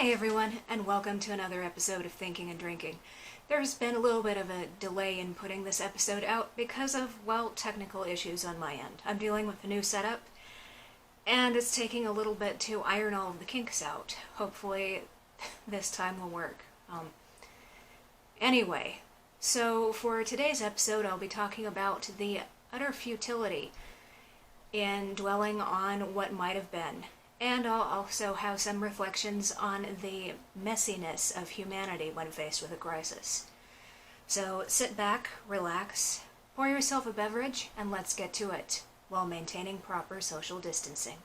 Hi everyone, and welcome to another episode of Thinking and Drinking. There's been a little bit of a delay in putting this episode out because of, well, technical issues on my end. I'm dealing with a new setup, and it's taking a little bit to iron all of the kinks out. Hopefully this time will work. Anyway, so for today's episode I'll be talking about the utter futility in dwelling on what might have been. And I'll also have some reflections on the messiness of humanity when faced with a crisis. So sit back, relax, pour yourself a beverage, and let's get to it, while maintaining proper social distancing.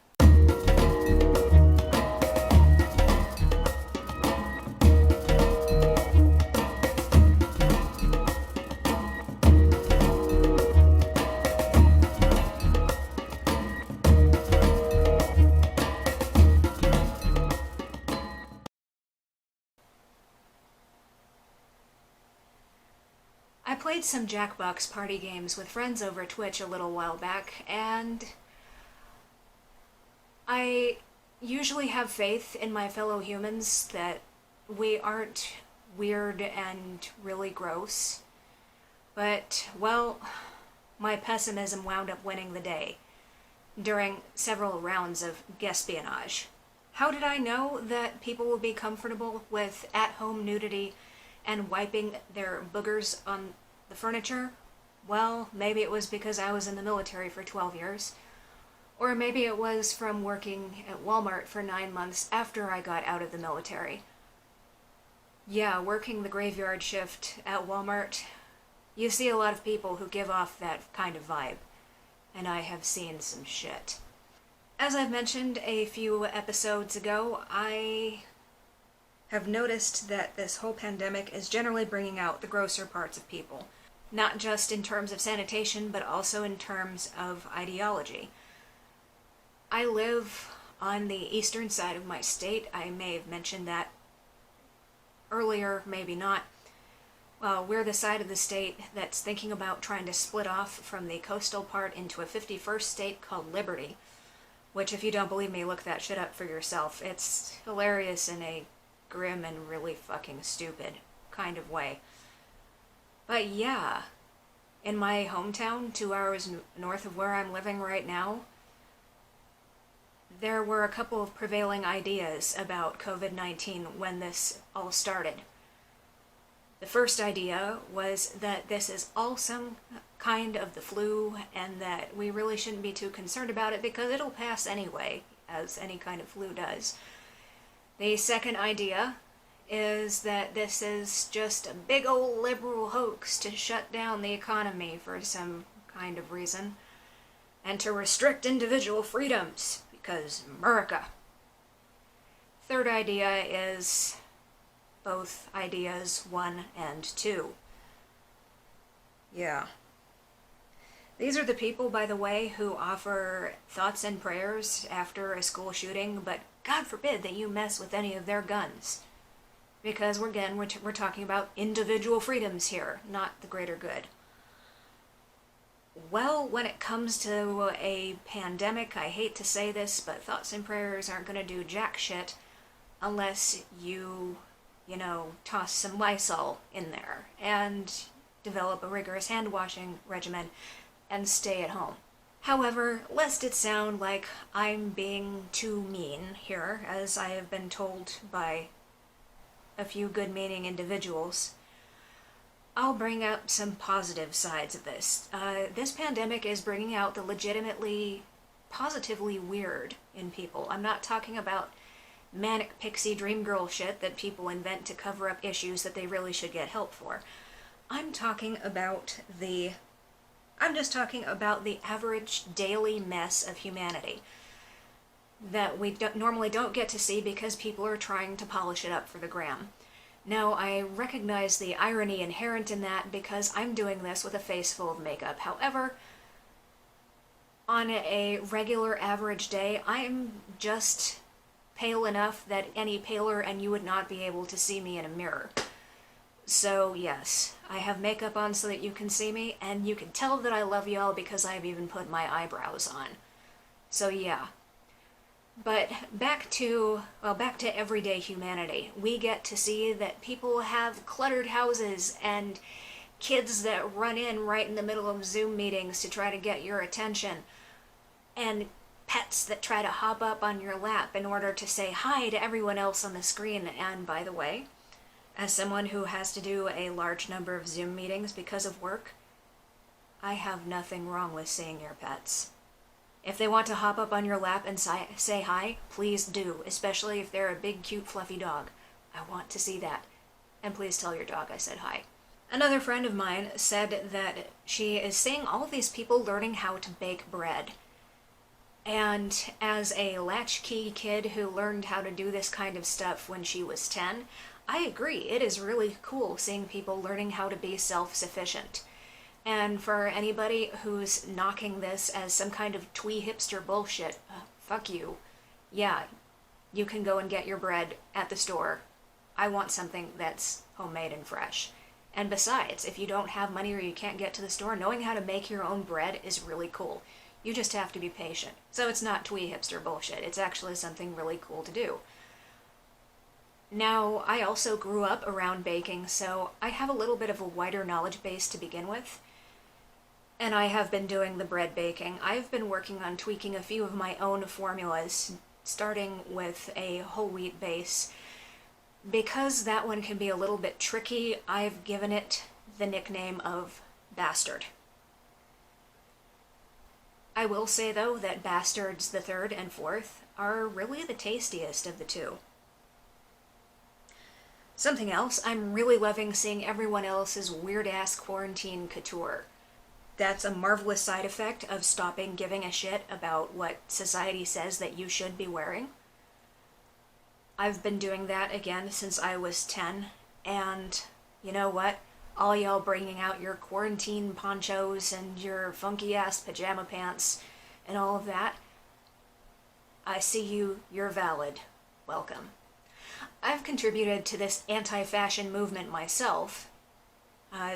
I played some Jackbox party games with friends over Twitch a little while back, and I usually have faith in my fellow humans that we aren't weird and really gross. But, well, my pessimism wound up winning the day during several rounds of guespionage. How did I know that people will be comfortable with at-home nudity and wiping their boogers on the furniture? Well, maybe it was because I was in the military for 12 years. Or maybe it was from working at Walmart for 9 months after I got out of the military. Yeah, working the graveyard shift at Walmart, you see a lot of people who give off that kind of vibe. And I have seen some shit. As I've mentioned a few episodes ago, I have noticed that this whole pandemic is generally bringing out the grosser parts of people. Not just in terms of sanitation, but also in terms of ideology. I live on the eastern side of my state. I may have mentioned that earlier, maybe not. Well, we're the side of the state that's thinking about trying to split off from the coastal part into a 51st state called Liberty. Which, if you don't believe me, look that shit up for yourself. It's hilarious in a grim and really fucking stupid kind of way. But yeah, in my hometown, 2 hours north of where I'm living right now, there were a couple of prevailing ideas about COVID-19 when this all started. The first idea was that this is all some kind of the flu and that we really shouldn't be too concerned about it because it'll pass anyway, as any kind of flu does. The second idea is that this is just a big old liberal hoax to shut down the economy for some kind of reason and to restrict individual freedoms because America. Third idea is both ideas 1 and 2. Yeah. These are the people, by the way, who offer thoughts and prayers after a school shooting, but God forbid that you mess with any of their guns. Because, we're talking about individual freedoms here, not the greater good. Well, when it comes to a pandemic, I hate to say this, but thoughts and prayers aren't going to do jack shit unless you toss some Lysol in there and develop a rigorous hand-washing regimen and stay at home. However, lest it sound like I'm being too mean here, as I have been told by a few good-meaning individuals, I'll bring up some positive sides of this. This pandemic is bringing out the legitimately, positively weird in people. I'm not talking about manic pixie dream girl shit that people invent to cover up issues that they really should get help for. I'm just talking about the average daily mess of humanity that we normally don't get to see because people are trying to polish it up for the gram. Now, I recognize the irony inherent in that because I'm doing this with a face full of makeup. However, on a regular average day, I'm just pale enough that any paler and you would not be able to see me in a mirror. So yes, I have makeup on so that you can see me, and you can tell that I love y'all because I've even put my eyebrows on. So yeah. But back to everyday humanity. We get to see that people have cluttered houses and kids that run in right in the middle of Zoom meetings to try to get your attention, and pets that try to hop up on your lap in order to say hi to everyone else on the screen. And by the way, as someone who has to do a large number of Zoom meetings because of work, I have nothing wrong with seeing your pets. If they want to hop up on your lap and say hi, please do, especially if they're a big, cute, fluffy dog. I want to see that. And please tell your dog I said hi. Another friend of mine said that she is seeing all of these people learning how to bake bread. And as a latchkey kid who learned how to do this kind of stuff when she was 10, I agree. It is really cool seeing people learning how to be self-sufficient. And for anybody who's knocking this as some kind of twee hipster bullshit, fuck you. Yeah, you can go and get your bread at the store. I want something that's homemade and fresh. And besides, if you don't have money or you can't get to the store, knowing how to make your own bread is really cool. You just have to be patient. So it's not twee hipster bullshit. It's actually something really cool to do. Now, I also grew up around baking, so I have a little bit of a wider knowledge base to begin with. And I have been doing the bread baking. I've been working on tweaking a few of my own formulas, starting with a whole wheat base. Because that one can be a little bit tricky, I've given it the nickname of Bastard. I will say, though, that Bastards the third and fourth are really the tastiest of the two. Something else, I'm really loving seeing everyone else's weird-ass quarantine couture. That's a marvelous side effect of stopping giving a shit about what society says that you should be wearing. I've been doing that again since I was 10, and you know what? All y'all bringing out your quarantine ponchos and your funky-ass pajama pants and all of that, I see you, you're valid. Welcome. I've contributed to this anti-fashion movement myself.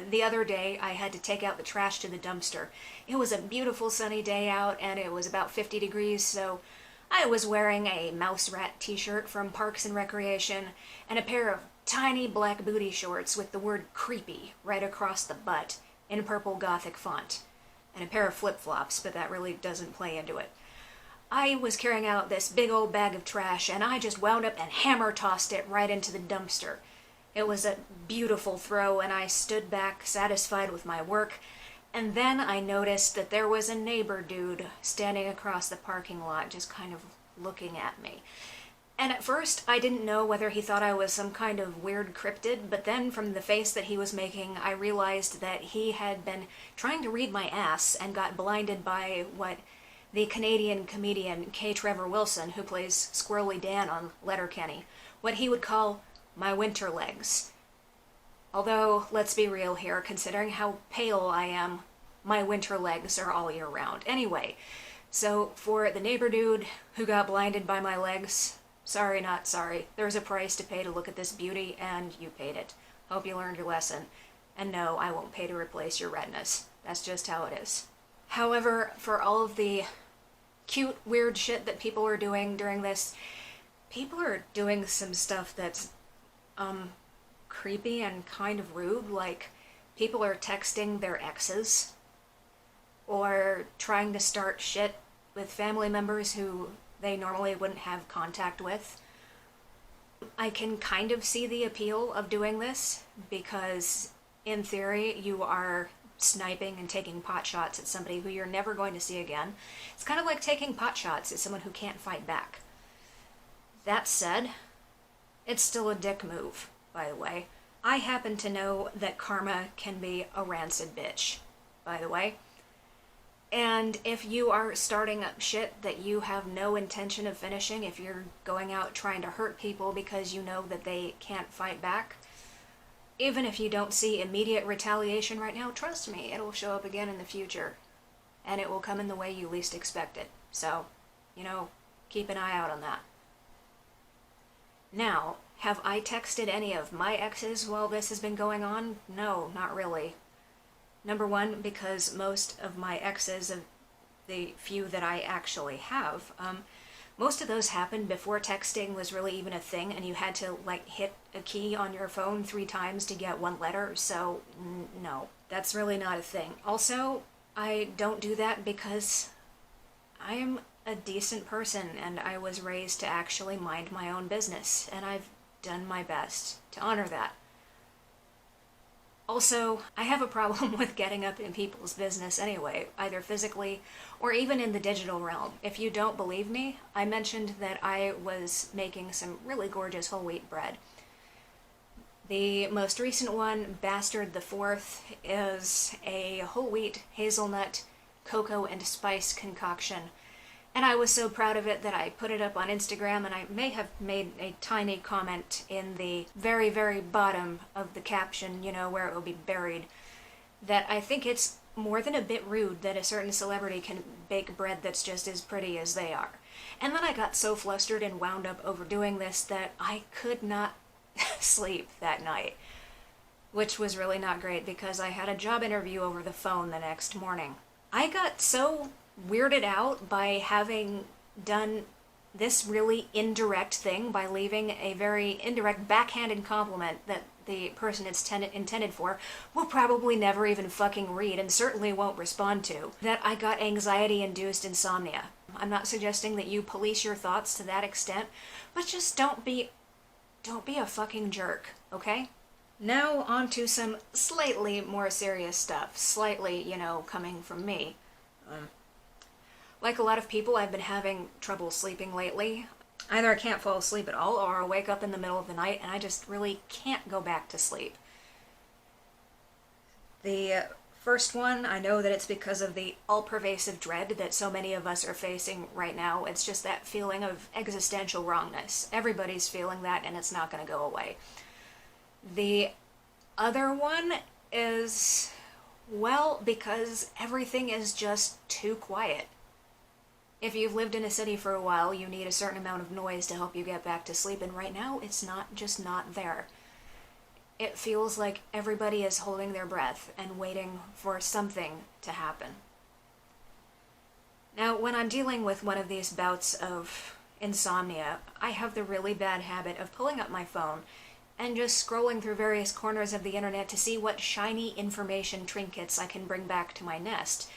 The other day, I had to take out the trash to the dumpster. It was a beautiful sunny day out, and it was about 50 degrees, so I was wearing a mouse rat t-shirt from Parks and Recreation and a pair of tiny black booty shorts with the word creepy right across the butt in purple gothic font, and a pair of flip-flops, but that really doesn't play into it. I was carrying out this big old bag of trash, and I just wound up and hammer-tossed it right into the dumpster. It was a beautiful throw, and I stood back, satisfied with my work, and then I noticed that there was a neighbor dude standing across the parking lot, just kind of looking at me. And at first, I didn't know whether he thought I was some kind of weird cryptid, but then from the face that he was making, I realized that he had been trying to read my ass and got blinded by what the Canadian comedian K. Trevor Wilson, who plays Squirrely Dan on Letterkenny, what he would call my winter legs. Although, let's be real here, considering how pale I am, my winter legs are all year round. Anyway, so for the neighbor dude who got blinded by my legs, sorry not sorry. There's a price to pay to look at this beauty, and you paid it. Hope you learned your lesson. And no, I won't pay to replace your retinas. That's just how it is. However, for all of the cute, weird shit that people are doing during this, people are doing some stuff that's creepy and kind of rude. Like, people are texting their exes or trying to start shit with family members who they normally wouldn't have contact with. I can kind of see the appeal of doing this because, in theory, you are sniping and taking pot shots at somebody who you're never going to see again. It's kind of like taking pot shots at someone who can't fight back. That said, it's still a dick move, by the way. I happen to know that karma can be a rancid bitch, by the way. And if you are starting up shit that you have no intention of finishing, if you're going out trying to hurt people because you know that they can't fight back, even if you don't see immediate retaliation right now, trust me, it'll show up again in the future. And it will come in the way you least expect it. So, keep an eye out on that. Now, have I texted any of my exes while this has been going on? No, not really. Number one, because most of my exes, of the few that I actually have, Most of those happened before texting was really even a thing, and you had to like hit a key on your phone 3 times to get one letter, so no, that's really not a thing. Also, I don't do that because I am a decent person and I was raised to actually mind my own business, and I've done my best to honor that. Also, I have a problem with getting up in people's business anyway, either physically or even in the digital realm. If you don't believe me, I mentioned that I was making some really gorgeous whole wheat bread. The most recent one, Bastard the Fourth, is a whole wheat, hazelnut, cocoa, and spice concoction. And I was so proud of it that I put it up on Instagram, and I may have made a tiny comment in the very, very bottom of the caption, where it will be buried, that I think it's more than a bit rude that a certain celebrity can bake bread that's just as pretty as they are. And then I got so flustered and wound up overdoing this that I could not sleep that night, which was really not great because I had a job interview over the phone the next morning. I got so weirded out by having done this really indirect thing by leaving a very indirect backhanded compliment that the person it's intended for will probably never even fucking read and certainly won't respond to, that I got anxiety-induced insomnia. I'm not suggesting that you police your thoughts to that extent, but just don't be a fucking jerk, okay? Now on to some slightly more serious stuff. Slightly, coming from me. Like a lot of people, I've been having trouble sleeping lately. Either I can't fall asleep at all, or I'll wake up in the middle of the night and I just really can't go back to sleep. The first one, I know that it's because of the all-pervasive dread that so many of us are facing right now. It's just that feeling of existential wrongness. Everybody's feeling that, and it's not going to go away. The other one is, well, because everything is just too quiet. If you've lived in a city for a while, you need a certain amount of noise to help you get back to sleep, and right now, it's just not there. It feels like everybody is holding their breath and waiting for something to happen. Now, when I'm dealing with one of these bouts of insomnia, I have the really bad habit of pulling up my phone and just scrolling through various corners of the internet to see what shiny information trinkets I can bring back to my nest,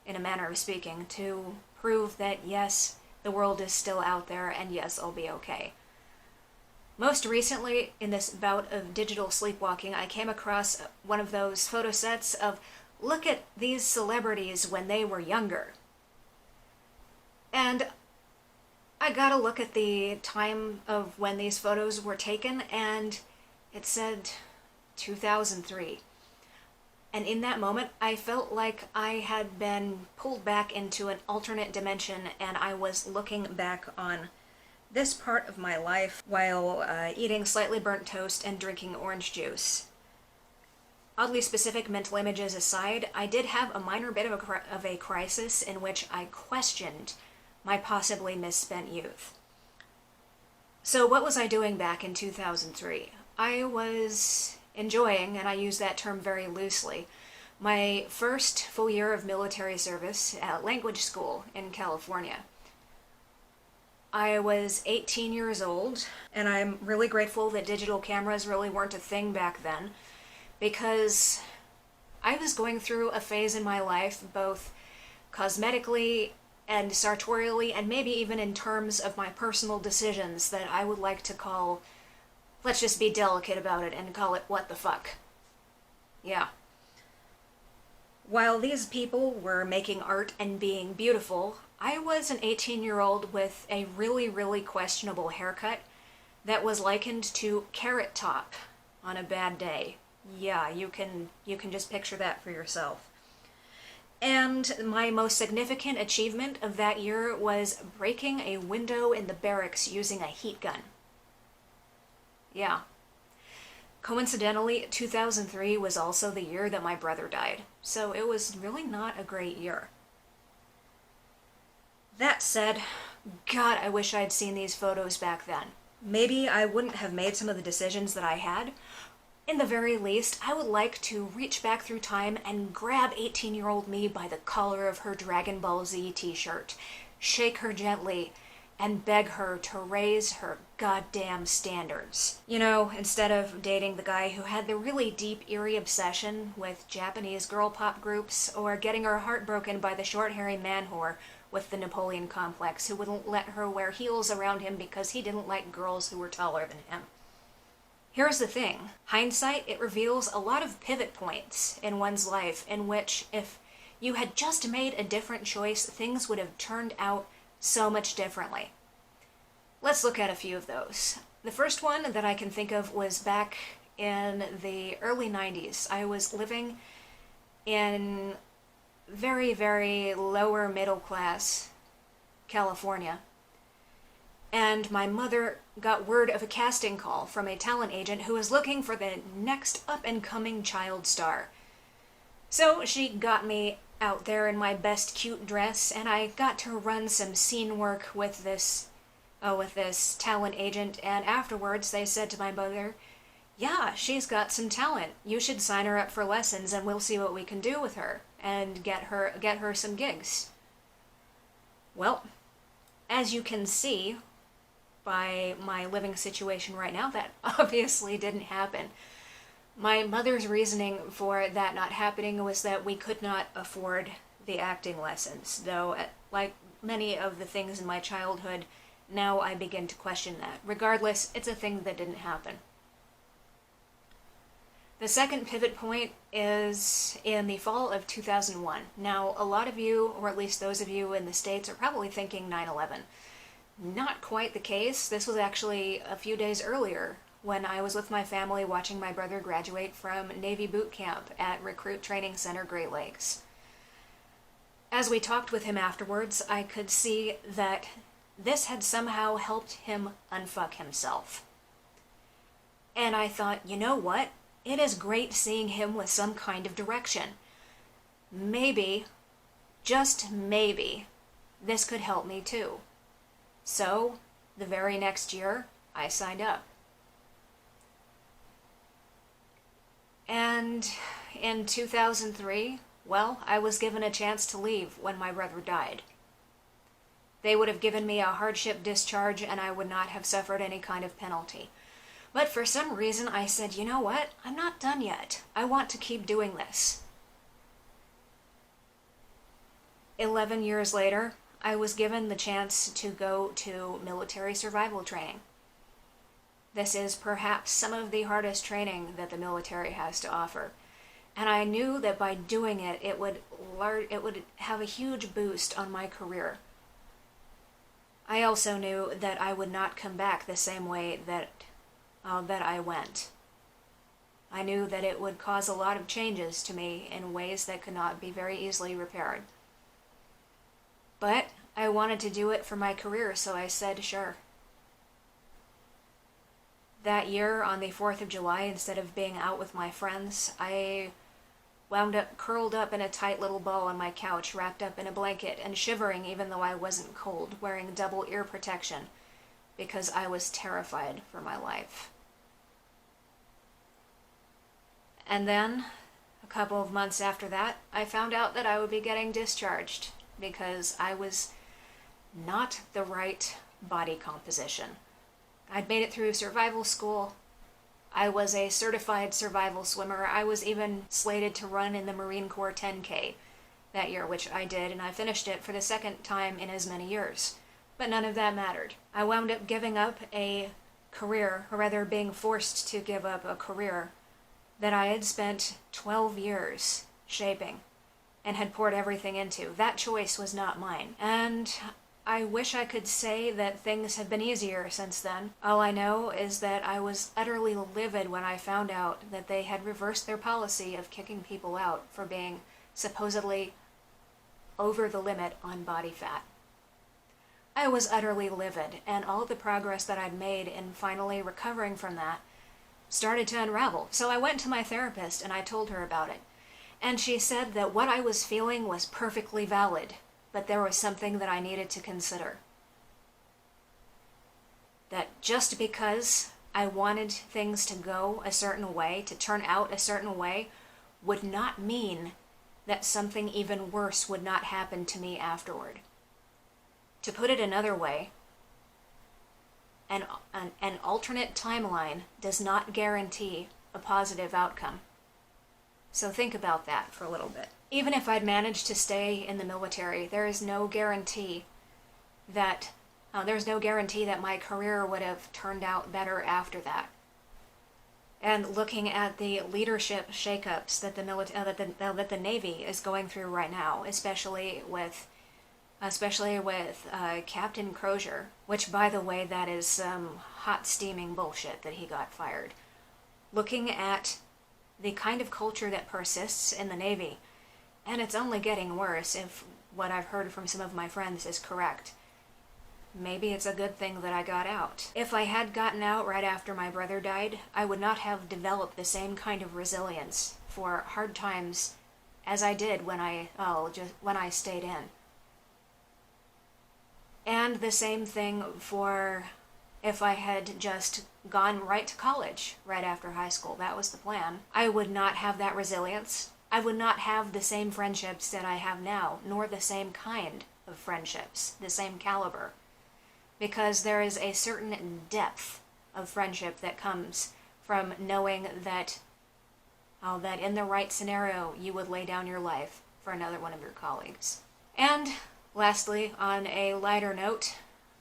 in a manner of speaking, to prove that yes, the world is still out there and yes, I'll be okay. Most recently, in this bout of digital sleepwalking, I came across one of those photo sets of, look at these celebrities when they were younger. And I got a look at the time of when these photos were taken, and it said 2003. And in that moment, I felt like I had been pulled back into an alternate dimension, and I was looking back on this part of my life while eating slightly burnt toast and drinking orange juice. Oddly specific mental images aside, I did have a minor bit of a crisis in which I questioned my possibly misspent youth. So what was I doing back in 2003? I was enjoying, and I use that term very loosely, my first full year of military service at language school in California. I was 18 years old, and I'm really grateful that digital cameras really weren't a thing back then, because I was going through a phase in my life, both cosmetically and sartorially, and maybe even in terms of my personal decisions, that I would like to call, let's just be delicate about it and call it what the fuck. Yeah. While these people were making art and being beautiful, I was an 18-year-old with a really, really questionable haircut that was likened to Carrot Top on a bad day. Yeah, you can just picture that for yourself. And my most significant achievement of that year was breaking a window in the barracks using a heat gun. Yeah. Coincidentally, 2003 was also the year that my brother died, so it was really not a great year. That said, God, I wish I'd seen these photos back then. Maybe I wouldn't have made some of the decisions that I had. In the very least, I would like to reach back through time and grab 18-year-old me by the collar of her Dragon Ball Z t-shirt, shake her gently, and beg her to raise her goddamn standards. You know, instead of dating the guy who had the really deep, eerie obsession with Japanese girl pop groups, or getting her heart broken by the short, hairy man whore with the Napoleon complex who wouldn't let her wear heels around him because he didn't like girls who were taller than him. Here's the thing. Hindsight, it reveals a lot of pivot points in one's life in which, if you had just made a different choice, things would have turned out so much differently. Let's look at a few of those. The first one that I can think of was back in the early 90s. I was living in very, very lower middle class California. And my mother got word of a casting call from a talent agent who was looking for the next up-and-coming child star. So she got me out there in my best cute dress, and I got to run some scene work with this talent agent, and afterwards they said to my mother, yeah, she's got some talent. You should sign her up for lessons and we'll see what we can do with her and get her some gigs. Well, as you can see by my living situation right now, that obviously didn't happen. My mother's reasoning for that not happening was that we could not afford the acting lessons, though, like many of the things in my childhood, now I begin to question that. Regardless, it's a thing that didn't happen. The second pivot point is in the fall of 2001. Now, a lot of you, or at least those of you in the States, are probably thinking 9/11. Not quite the case. This was actually a few days earlier, when I was with my family watching my brother graduate from Navy boot camp at Recruit Training Center, Great Lakes. As we talked with him afterwards, I could see that this had somehow helped him unfuck himself. And I thought, you know what? It is great seeing him with some kind of direction. Maybe, just maybe, this could help me too. So, the very next year, I signed up. And in 2003, well, I was given a chance to leave when my brother died. They would have given me a hardship discharge and I would not have suffered any kind of penalty. But for some reason I said, you know what? I'm not done yet. I want to keep doing this. 11 years later, I was given the chance to go to military survival training. This is perhaps some of the hardest training that the military has to offer. And I knew that by doing it, it would have a huge boost on my career. I also knew that I would not come back the same way that I went. I knew that it would cause a lot of changes to me in ways that could not be very easily repaired. But I wanted to do it for my career, so I said sure. That year, on the 4th of July, instead of being out with my friends, I wound up curled up in a tight little ball on my couch, wrapped up in a blanket, and shivering even though I wasn't cold, wearing double ear protection, because I was terrified for my life. And then, a couple of months after that, I found out that I would be getting discharged, because I was not the right body composition. I'd made it through survival school. I was a certified survival swimmer. I was even slated to run in the Marine Corps 10K that year, which I did, and I finished it for the second time in as many years. But none of that mattered. I wound up giving up a career, or rather being forced to give up a career that I had spent 12 years shaping and had poured everything into. That choice was not mine. And I wish I could say that things have been easier since then. All I know is that I was utterly livid when I found out that they had reversed their policy of kicking people out for being supposedly over the limit on body fat. I was utterly livid, and all the progress that I'd made in finally recovering from that started to unravel. So I went to my therapist and I told her about it. And she said that what I was feeling was perfectly valid, but there was something that I needed to consider. That just because I wanted things to go a certain way, to turn out a certain way, would not mean that something even worse would not happen to me afterward. To put it another way, an alternate timeline does not guarantee a positive outcome. So think about that for a little bit. Even if I'd managed to stay in the military, there is no guarantee that my career would have turned out better after that. And looking at the leadership shakeups that the Navy is going through right now, especially with Captain Crozier, which, by the way, that is some hot steaming bullshit that he got fired. Looking at the kind of culture that persists in the Navy, and it's only getting worse if what I've heard from some of my friends is correct. Maybe it's a good thing that I got out. If I had gotten out right after my brother died, I would not have developed the same kind of resilience for hard times as I did when I stayed in. And the same thing for if I had just gone right to college right after high school. That was the plan. I would not have that resilience. I would not have the same friendships that I have now, nor the same kind of friendships, the same caliber. Because there is a certain depth of friendship that comes from knowing that in the right scenario you would lay down your life for another one of your colleagues. And lastly, on a lighter note,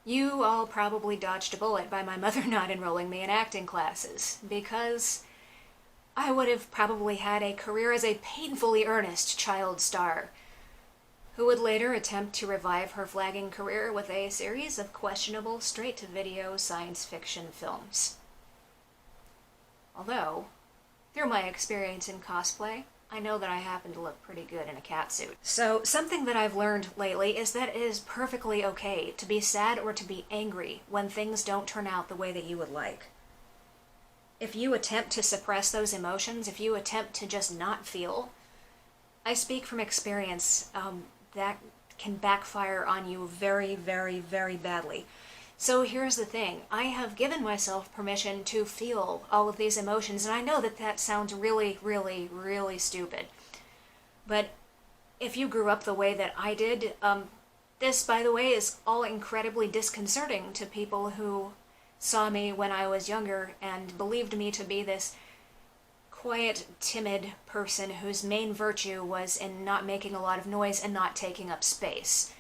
you all probably dodged a bullet by my mother not enrolling me in acting classes, because I would have probably had a career as a painfully earnest child star, who would later attempt to revive her flagging career with a series of questionable straight-to-video science fiction films. Although, through my experience in cosplay, I know that I happen to look pretty good in a catsuit. So, something that I've learned lately is that it is perfectly okay to be sad or to be angry when things don't turn out the way that you would like. If you attempt to suppress those emotions, if you attempt to just not feel, I speak from experience, that can backfire on you very, very, very badly. So here's the thing. I have given myself permission to feel all of these emotions, and I know that that sounds really, really, really stupid. But if you grew up the way that I did, this, by the way, is all incredibly disconcerting to people who saw me when I was younger and believed me to be this quiet, timid person whose main virtue was in not making a lot of noise and not taking up space.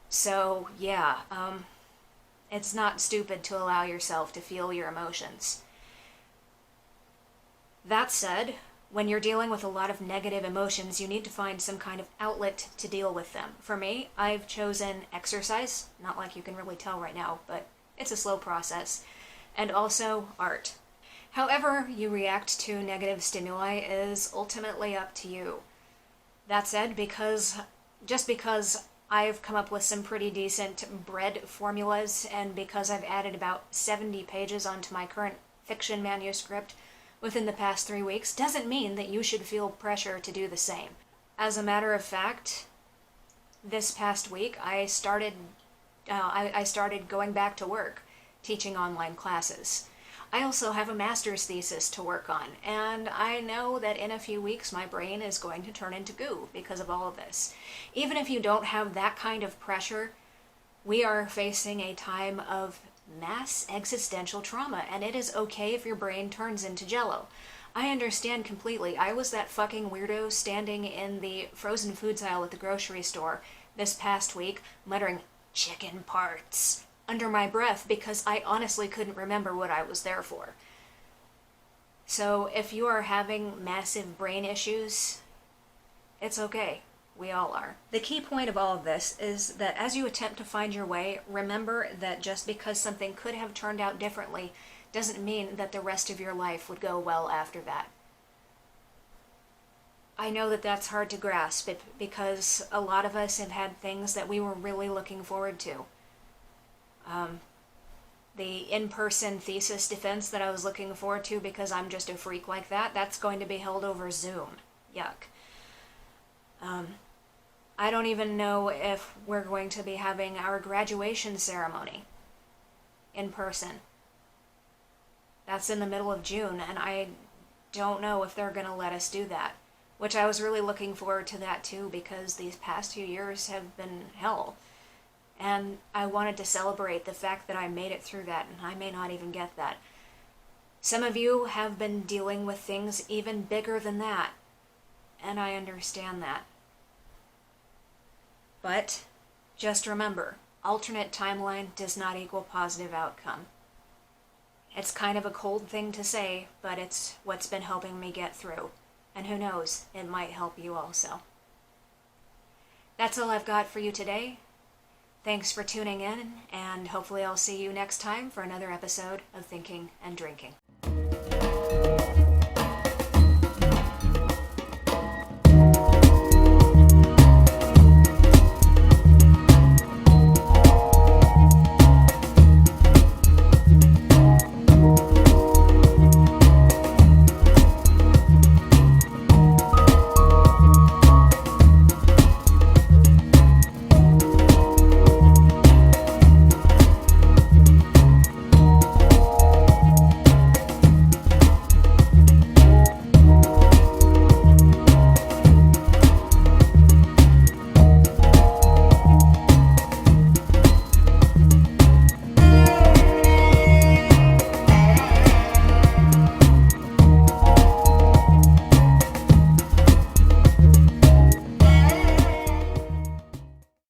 So, yeah, it's not stupid to allow yourself to feel your emotions. That said, when you're dealing with a lot of negative emotions, you need to find some kind of outlet to deal with them. For me, I've chosen exercise, not like you can really tell right now, but it's a slow process, and also art. However you react to negative stimuli is ultimately up to you. That said, just because I've come up with some pretty decent bread formulas, and because I've added about 70 pages onto my current fiction manuscript within the past 3 weeks, doesn't mean that you should feel pressure to do the same. As a matter of fact, this past week I started going back to work, teaching online classes. I also have a master's thesis to work on, and I know that in a few weeks my brain is going to turn into goo because of all of this. Even if you don't have that kind of pressure, we are facing a time of mass existential trauma, and it is okay if your brain turns into jello. I understand completely. I was that fucking weirdo standing in the frozen foods aisle at the grocery store this past week, muttering, "chicken parts," under my breath because I honestly couldn't remember what I was there for. So if you are having massive brain issues, it's okay. We all are. The key point of all of this is that as you attempt to find your way, remember that just because something could have turned out differently doesn't mean that the rest of your life would go well after that. I know that that's hard to grasp because a lot of us have had things that we were really looking forward to. The in-person thesis defense that I was looking forward to because I'm just a freak like that, that's going to be held over Zoom. Yuck. I don't even know if we're going to be having our graduation ceremony in person. That's in the middle of June, and I don't know if they're going to let us do that, which I was really looking forward to that too, because these past few years have been hell. And I wanted to celebrate the fact that I made it through that, and I may not even get that. Some of you have been dealing with things even bigger than that, and I understand that. But just remember, alternate timeline does not equal positive outcome. It's kind of a cold thing to say, but it's what's been helping me get through. And who knows, it might help you also. That's all I've got for you today. Thanks for tuning in, and hopefully I'll see you next time for another episode of Thinking and Drinking.